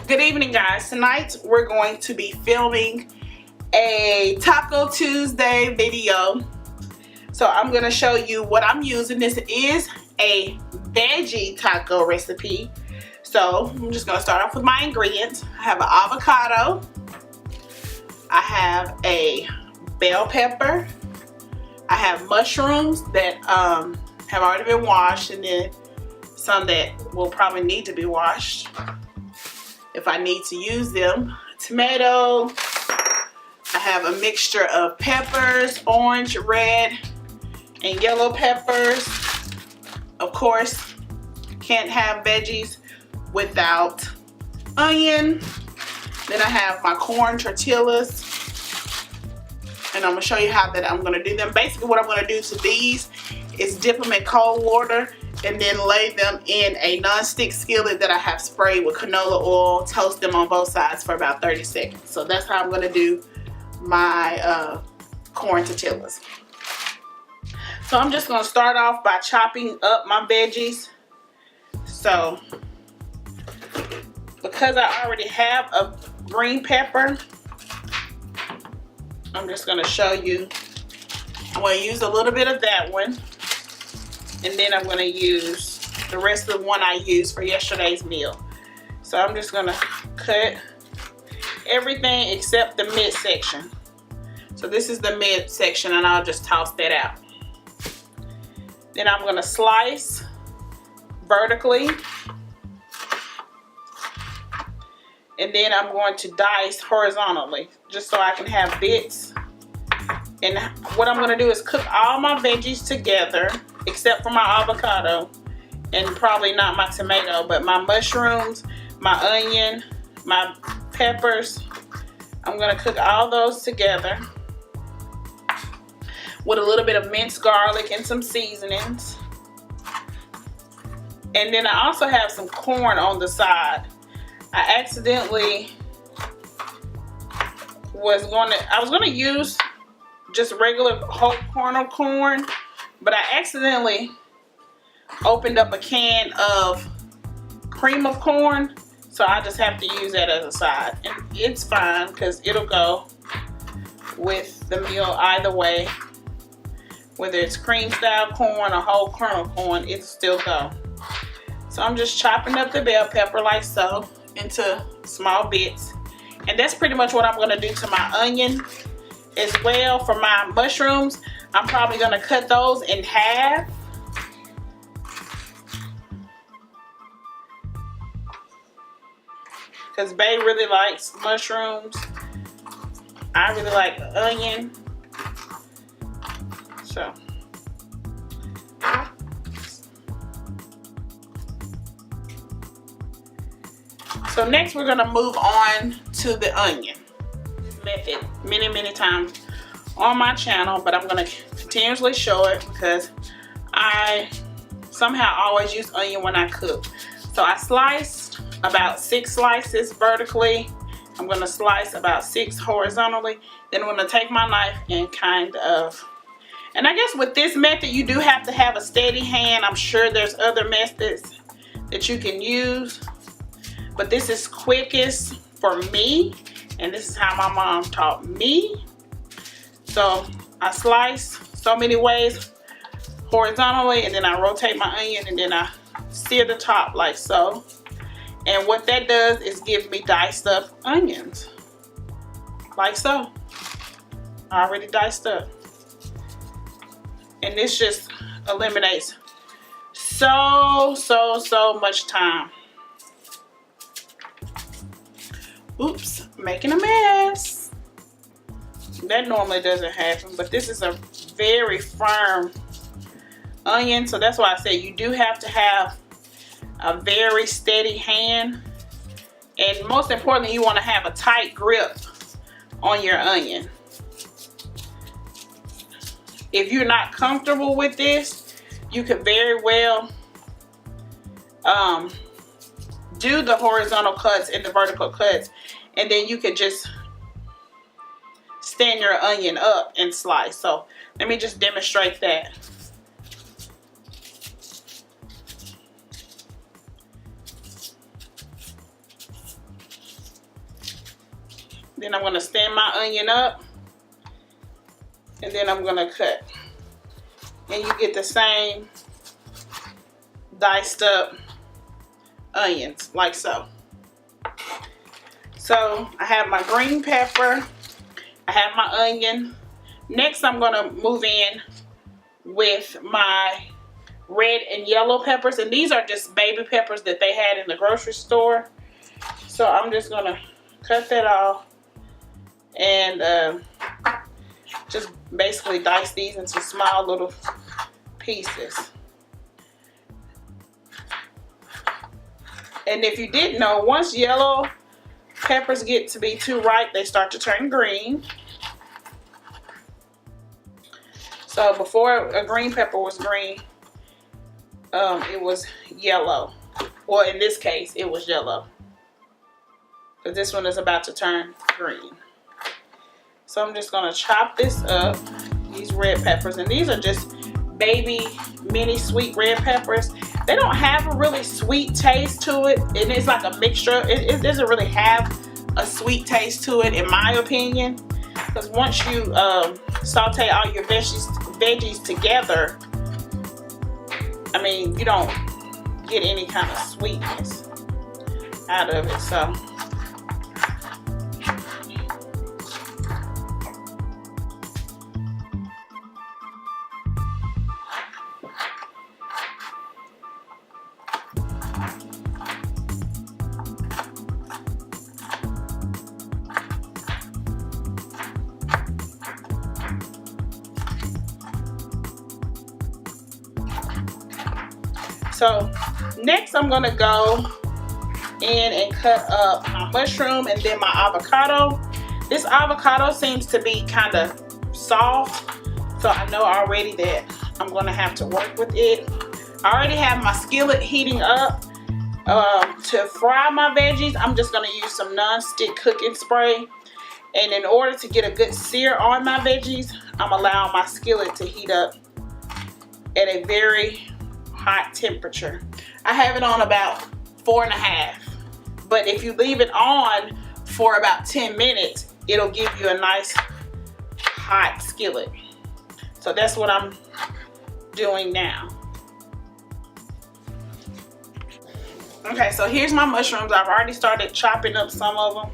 Good evening, guys. Tonight we're going to be filming a Taco Tuesday video. So I'm going to show you what I'm using. This is a veggie taco recipe. So I'm just going to start off with my ingredients. I have an avocado. I have a bell pepper. I have mushrooms that have already been washed, and then some that will probably need to be washed if I need to use them. Tomato. I have a mixture of peppers, orange, red, and yellow peppers. Of course, can't have veggies without onion. Then I have my corn tortillas, and I'm gonna show you how that I'm gonna do them. Basically what I'm gonna do to these is dip them in cold water and then lay them in a non-stick skillet that I have sprayed with canola oil, toast them on both sides for about 30 seconds. So that's how I'm gonna do my corn tortillas. So I'm just gonna start off by chopping up my veggies. So because I already have a green pepper, I'm just gonna show you. I'm gonna use a little bit of that one, and then I'm gonna use the rest of the one I used for yesterday's meal. So I'm just gonna cut everything except the midsection. So this is the midsection, and I'll just toss that out. Then I'm gonna slice vertically, and then I'm going to dice horizontally just so I can have bits. And what I'm gonna do is cook all my veggies together except for my avocado, and probably not my tomato, but my mushrooms, my onion, my peppers. I'm gonna cook all those together with a little bit of minced garlic and some seasonings. And then I also have some corn on the side. I accidentally I was gonna use just regular whole kernel corn, but I accidentally opened up a can of cream of corn, so I just have to use that as a side. And it's fine because it'll go with the meal either way. Whether it's cream style corn or whole kernel corn, it'll still go. So I'm just chopping up the bell pepper like so into small bits. And that's pretty much what I'm gonna do to my onion as well. For my mushrooms, I'm probably gonna cut those in half. Because Bae really likes mushrooms. I really like onion. So next we're gonna move on to the onion. This method many times on my channel, but I'm gonna continuously show it because I somehow always use onion when I cook. So I sliced about 6 slices vertically. I'm gonna slice about 6 horizontally. Then I'm gonna take my knife and and I guess with this method you do have to have a steady hand. I'm sure there's other methods that you can use, but this is quickest for me, and this is how my mom taught me. So I slice so many ways horizontally, and then I rotate my onion, and then I sear the top like so. And what that does is give me diced up onions like so. Already diced up. And this just eliminates so much time. Oops, making a mess. That normally doesn't happen, but this is a very firm onion, so that's why I say you do have to have a very steady hand, and most importantly you want to have a tight grip on your onion. If you're not comfortable with this, you could very well do the horizontal cuts and the vertical cuts, and then you could just stand your onion up and slice. So let me just demonstrate that. Then I'm going to stand my onion up. And then I'm going to cut. And you get the same diced up onions, like so. So I have my green pepper. I have my onion. Next, I'm going to move in with my red and yellow peppers. And these are just baby peppers that they had in the grocery store. So I'm just going to cut that off. And just basically dice these into small little pieces. And if you didn't know, once yellow peppers get to be too ripe, they start to turn green. So before a green pepper was green, it was yellow. Well, in this case, it was yellow. But this one is about to turn green. So I'm just going to chop this up, these red peppers. And these are just baby mini sweet red peppers. They don't have a really sweet taste to it. And it's like a mixture. It doesn't really have a sweet taste to it, in my opinion. Because once you saute all your veggies together, I mean, you don't get any kind of sweetness out of it. So next I'm gonna go in and cut up my mushroom and then my avocado. This avocado seems to be kind of soft, so I know already that I'm gonna have to work with it. I already have my skillet heating up. To fry my veggies, I'm just gonna use some non-stick cooking spray. And in order to get a good sear on my veggies, I'm allowing my skillet to heat up at a very hot temperature. I have it on about 4.5, but if you leave it on for about 10 minutes, it'll give you a nice hot skillet. So that's what I'm doing now. Okay, so here's my mushrooms. I've already started chopping up some of them.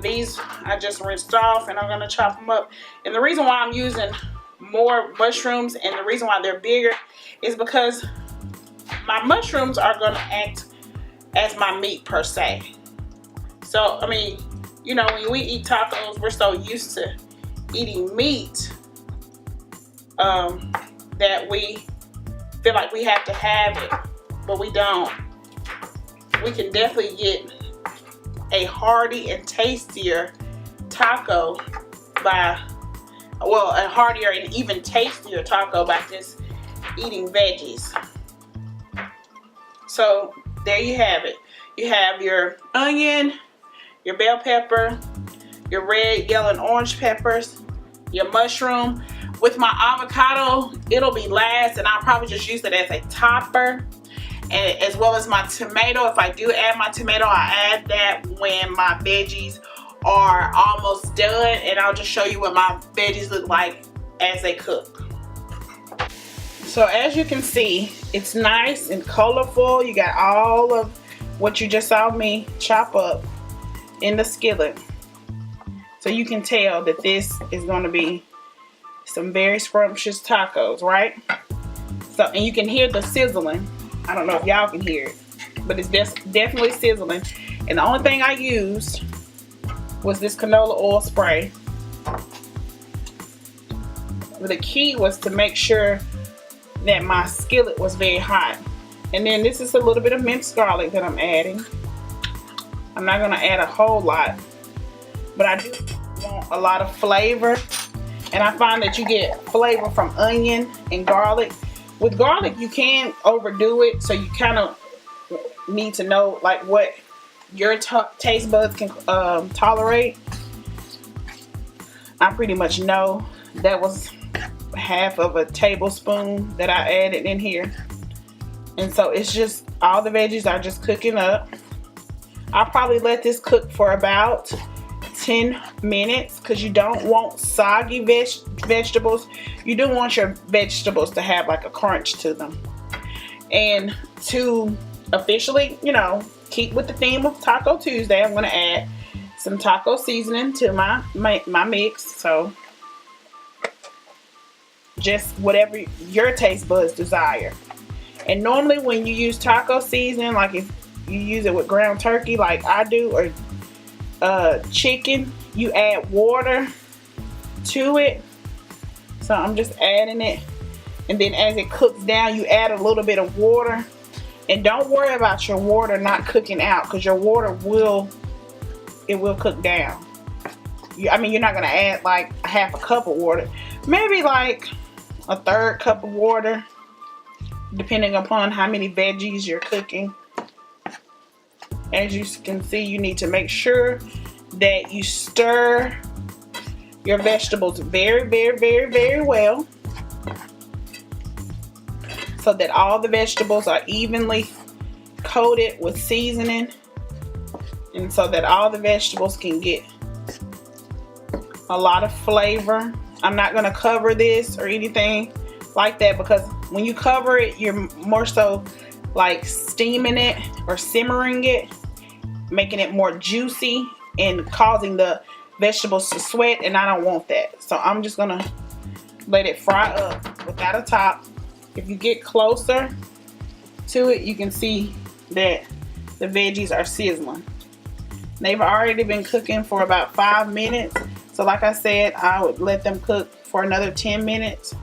These I just rinsed off and I'm gonna chop them up. And the reason why I'm using more mushrooms and the reason why they're bigger is because my mushrooms are gonna act as my meat per se. So, I mean, you know, when we eat tacos, we're so used to eating meat that we feel like we have to have it, but we don't. We can definitely get a hearty and tastier taco by, well, a heartier and even tastier taco by just eating veggies. So there you have it. You have your onion, your bell pepper, your red, yellow, and orange peppers, your mushroom. With my avocado, it'll be last, and I'll probably just use it as a topper. And as well as my tomato. If I do add my tomato, I add that when my veggies are almost done, and I'll just show you what my veggies look like as they cook. So as you can see, it's nice and colorful. You got all of what you just saw me chop up in the skillet. So you can tell that this is going to be some very scrumptious tacos, right? So, and you can hear the sizzling. I don't know if y'all can hear it, but it's definitely sizzling. And the only thing I used was this canola oil spray. The key was to make sure that my skillet was very hot. And then this is a little bit of minced garlic that I'm adding. I'm not gonna add a whole lot, but I do want a lot of flavor. And I find that you get flavor from onion and garlic. With garlic, you can overdo it, so you kind of need to know like what your taste buds can tolerate. I pretty much know that was half of a tablespoon that I added in here. And so it's just, all the veggies are just cooking up. I'll probably let this cook for about 10 minutes because you don't want soggy vegetables. You do want your vegetables to have like a crunch to them. And to officially, you know, keep with the theme of Taco Tuesday, I'm going to add some taco seasoning to my mix. So just whatever your taste buds desire. And normally when you use taco seasoning, like if you use it with ground turkey like I do, or chicken, you add water to it. So I'm just adding it, and then as it cooks down, you add a little bit of water. And don't worry about your water not cooking out, because your water will cook down. I mean, you're not gonna add like a half a cup of water, maybe like a third cup of water, depending upon how many veggies you're cooking. As you can see, you need to make sure that you stir your vegetables very, very, very, very well, so that all the vegetables are evenly coated with seasoning, and so that all the vegetables can get a lot of flavor. I'm not going to cover this or anything like that, because when you cover it, you're more so like steaming it or simmering it, making it more juicy and causing the vegetables to sweat, and I don't want that. So I'm just going to let it fry up without a top. If you get closer to it, you can see that the veggies are sizzling. They've already been cooking for about 5 minutes. So like I said, I would let them cook for another 10 minutes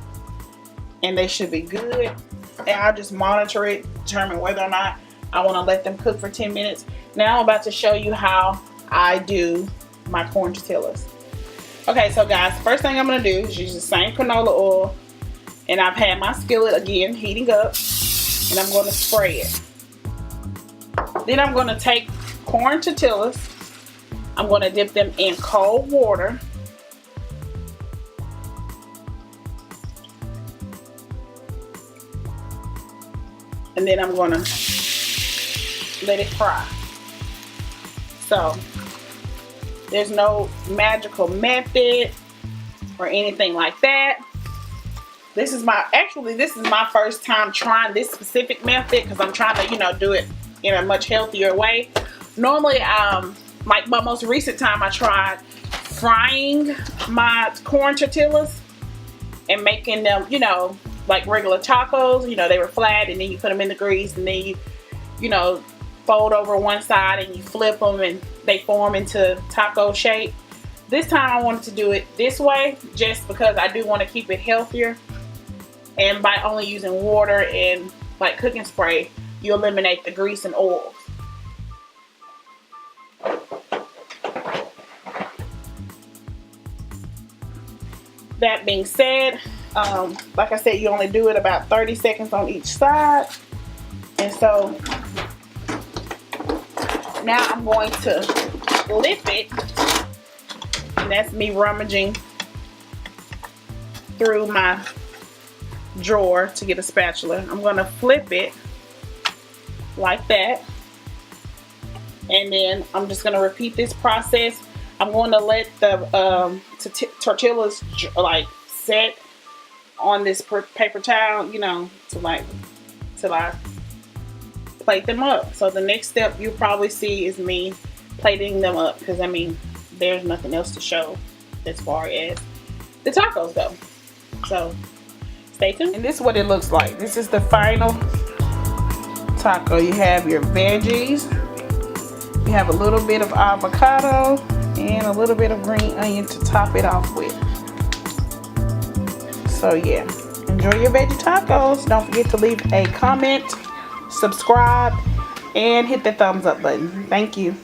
and they should be good. And I'll just monitor it, determine whether or not I want to let them cook for 10 minutes. Now I'm about to show you how I do my corn tortillas. Okay, so guys, first thing I'm going to do is use the same canola oil. And I've had my skillet again heating up, and I'm going to spray it. Then I'm going to take corn tortillas. I'm going to dip them in cold water. And then I'm going to let it fry. So there's no magical method or anything like that. This is my first time trying this specific method, because I'm trying to, you know, do it in a much healthier way. Normally, like my most recent time, I tried frying my corn tortillas and making them, you know, like regular tacos. You know, they were flat, and then you put them in the grease, and then you know, fold over one side and you flip them and they form into taco shape. This time I wanted to do it this way, just because I do want to keep it healthier. And by only using water and like cooking spray, you eliminate the grease and oils. That being said, like I said, you only do it about 30 seconds on each side. And so now I'm going to flip it. And that's me rummaging through my drawer to get a spatula. I'm going to flip it like that, and then I'm just going to repeat this process. I'm going to let the tortillas like set on this paper towel, you know, till I plate them up. So the next step you'll probably see is me plating them up, because I mean, there's nothing else to show as far as the tacos go. So stay tuned. And this is what it looks like. This is the final taco. You have your veggies, you have a little bit of avocado, and a little bit of green onion to top it off with. So yeah, enjoy your veggie tacos. Don't forget to leave a comment, subscribe, and hit the thumbs up button. Thank you.